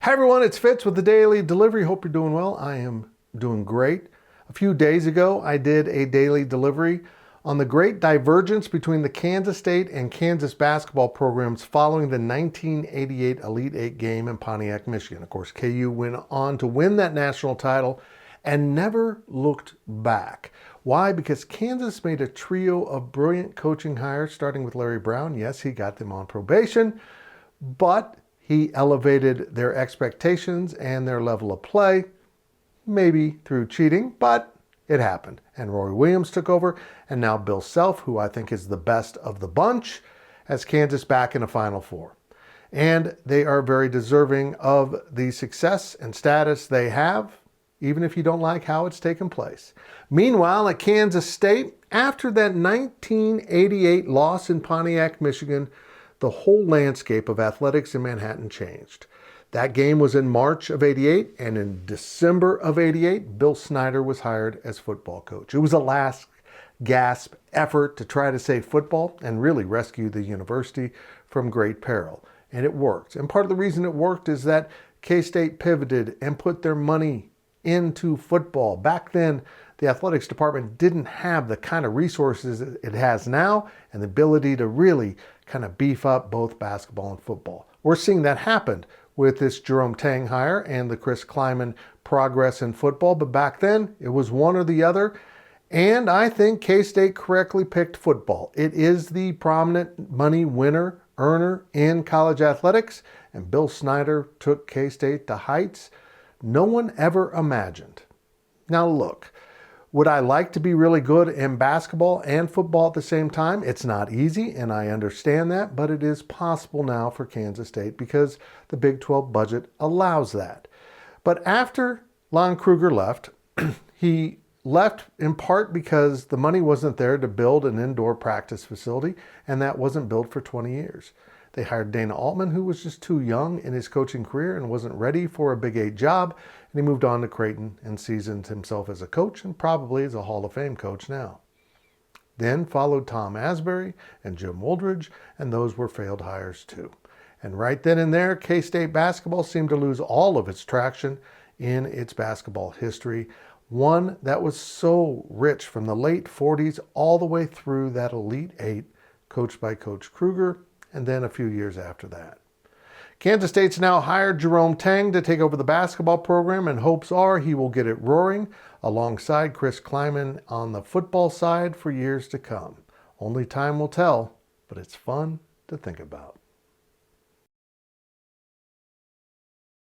Hi everyone, it's Fitz with the Daily Delivery. Hope you're doing well. I am doing great. A few days ago, I did a daily delivery on the great divergence between the Kansas State and Kansas basketball programs following the 1988 Elite Eight game in Pontiac, Michigan. Of course, KU went on to win that national title and never looked back. Why? Because Kansas made a trio of brilliant coaching hires, starting with Larry Brown. Yes, he got them on probation, but he elevated their expectations and their level of play, maybe through cheating, but it happened. And Roy Williams took over, and now Bill Self, who I think is the best of the bunch, has Kansas back in the Final Four. And they are very deserving of the success and status they have, even if you don't like how it's taken place. Meanwhile, at Kansas State, after that 1988 loss in Pontiac, Michigan, the whole landscape of athletics in Manhattan changed. That game was in March of '88, and in December of '88, Bill Snyder was hired as football coach. It was a last gasp effort to try to save football and really rescue the university from great peril. And it worked. And part of the reason it worked is that K-State pivoted and put their money into football. Back then, the athletics department didn't have the kind of resources it has now and the ability to really kind of beef up both basketball and football. We're seeing that happen with this Jerome Tang hire and the Chris Kleiman progress in football, but back then it was one or the other. And I think K-State correctly picked football. It is the prominent money earner in college athletics, and Bill Snyder took K-State to heights no one ever imagined. Now look, would I like to be really good in basketball and football at the same time? It's not easy, and I understand that, but it is possible now for Kansas State because the Big 12 budget allows that. But after Lon Kruger left, he left in part because the money wasn't there to build an indoor practice facility, and that wasn't built for 20 years. They hired Dana Altman, who was just too young in his coaching career and wasn't ready for a Big 8 job, and he moved on to Creighton and seasoned himself as a coach and probably as a Hall of Fame coach now. Then followed Tom Asbury and Jim Woldridge, and those were failed hires too. And right then and there, K-State basketball seemed to lose all of its traction in its basketball history, one that was so rich from the late 40s all the way through that Elite Eight, coached by Coach Kruger, and then a few years after that. Kansas State's now hired Jerome Tang to take over the basketball program, and hopes are he will get it roaring alongside Chris Kleiman on the football side for years to come. Only time will tell, but it's fun to think about.